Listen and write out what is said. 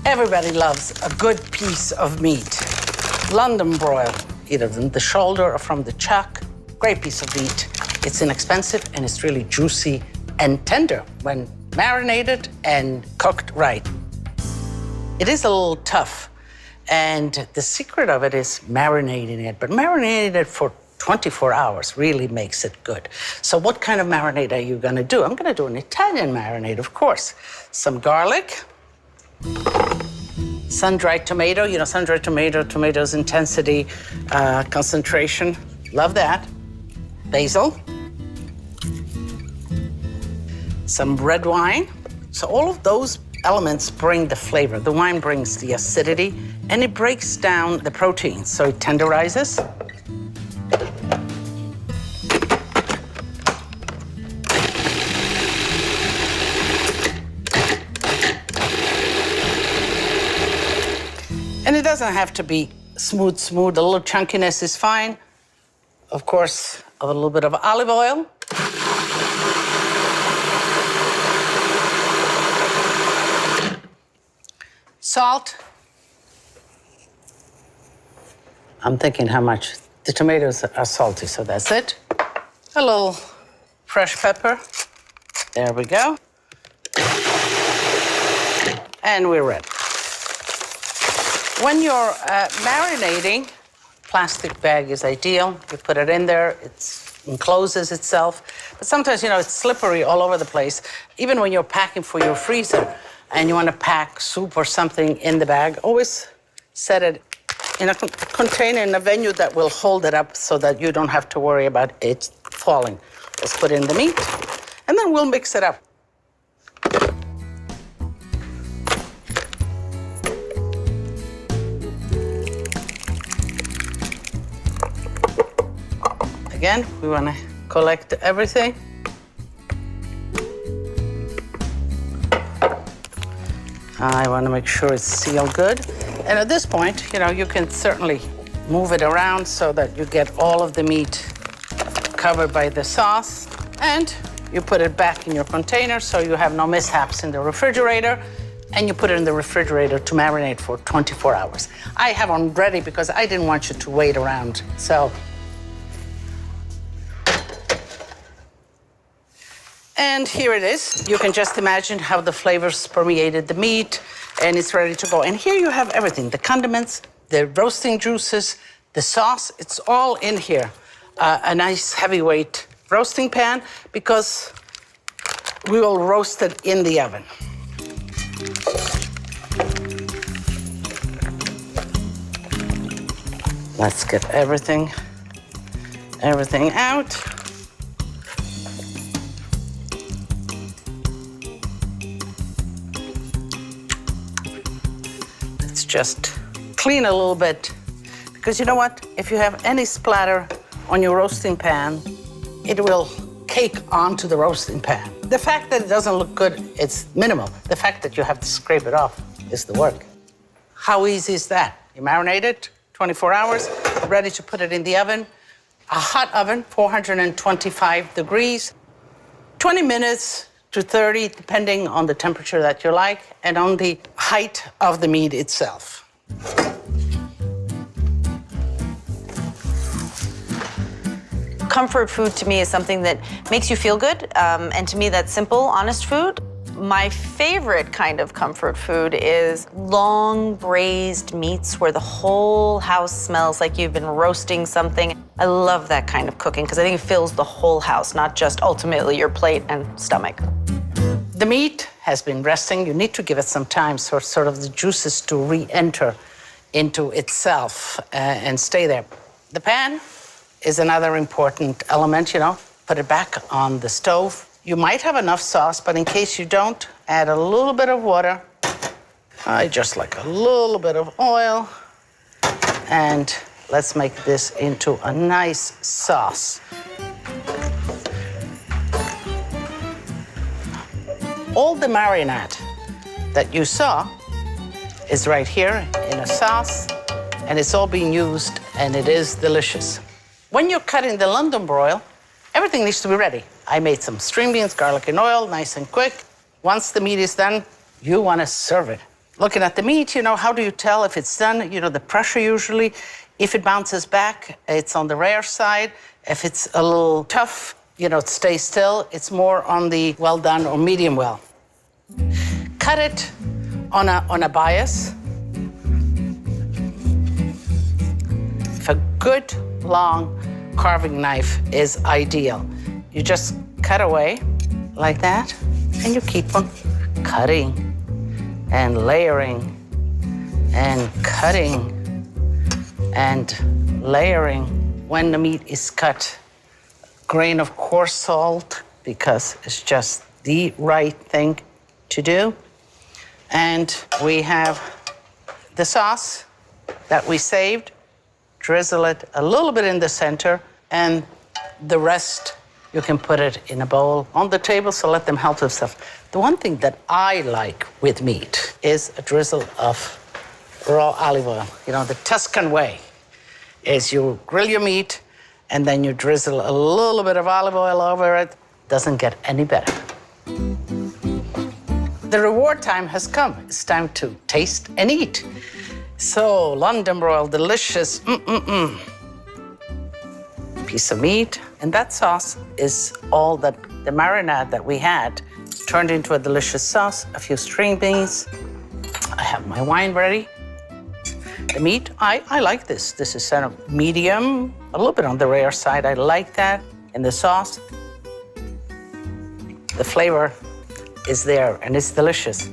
Everybody loves a good piece of meat. London broil, either from the shoulder or from the chuck. Great piece of meat. It's inexpensive and it's really juicy and tender when marinated and cooked right. It is a little tough, and the secret of it is marinating it, but marinating it for 24 hours really makes it good. So what kind of marinade are you gonna do? I'm gonna do an Italian marinade, of course. Some garlic, sun-dried tomato, you know, sun-dried tomato, tomatoes intensity, concentration, love that. Basil, some red wine. So all of those elements bring the flavor. The wine brings the acidity, and it breaks down the protein, so it tenderizes. And it doesn't have to be smooth. A little chunkiness is fine. Of course, a little bit of olive oil. Salt. I'm thinking how much. The tomatoes are salty, so that's it. A little fresh pepper. There we go. And we're ready. When you're marinating, plastic bag is ideal. You put it in there, it encloses itself. But sometimes, you know, it's slippery all over the place. Even when you're packing for your freezer and you want to pack soup or something in the bag, always set it in a container in a venue that will hold it up so that you don't have to worry about it falling. Let's put in the meat, and then we'll mix it up. Again, we want to collect everything. I want to make sure it's sealed good. And at this point, you know, you can certainly move it around so that you get all of the meat covered by the sauce. And you put it back in your container so you have no mishaps in the refrigerator. And you put it in the refrigerator to marinate for 24 hours. I have one ready because I didn't want you to wait around. So. And here it is. You can just imagine how the flavors permeated the meat, and it's ready to go. And here you have everything, the condiments, the roasting juices, the sauce, it's all in here. A nice heavyweight roasting pan because we will roast it in the oven. Let's get everything out. Just clean a little bit, because you know what? If you have any splatter on your roasting pan, it will cake onto the roasting pan. The fact that it doesn't look good, it's minimal. The fact that you have to scrape it off is the work. How easy is that? You marinate it, 24 hours, ready to put it in the oven. A hot oven, 425 degrees, 20 minutes to 30, depending on the temperature that you like and on the height of the meat itself. Comfort food to me is something that makes you feel good, and to me that's simple, honest food. My favorite kind of comfort food is long braised meats where the whole house smells like you've been roasting something. I love that kind of cooking because I think it fills the whole house, not just ultimately your plate and stomach. The meat has been resting. You need to give it some time for sort of the juices to re-enter into itself and stay there. The pan is another important element, you know. Put it back on the stove. You might have enough sauce, but in case you don't, add a little bit of water. I just like a little bit of oil. And let's make this into a nice sauce. All the marinade that you saw is right here in a sauce, and it's all being used, and it is delicious. When you're cutting the London broil, everything needs to be ready. I made some string beans, garlic and oil, nice and quick. Once the meat is done, you want to serve it. Looking at the meat, you know, how do you tell if it's done? You know, the pressure usually, if it bounces back, it's on the rare side. If it's a little tough, you know, it stays still, it's more on the well done or medium well. Cut it on a bias. If a good long carving knife is ideal. You just cut away like that, and you keep on cutting and layering and cutting and layering. When the meat is cut, grain of coarse salt, because it's just the right thing to do. And we have the sauce that we saved. Drizzle it a little bit in the center, and the rest, you can put it in a bowl on the table, so let them help themselves. The one thing that I like with meat is a drizzle of raw olive oil. You know, the Tuscan way is you grill your meat, and then you drizzle a little bit of olive oil over it. Doesn't get any better. The reward time has come. It's time to taste and eat. So, London broil, delicious, piece of meat. And that sauce is all that the marinade that we had turned into a delicious sauce, a few string beans. I have my wine ready. The meat, I like this. This is kind of medium, a little bit on the rare side. I like that. And the sauce, the flavor is there, and it's delicious.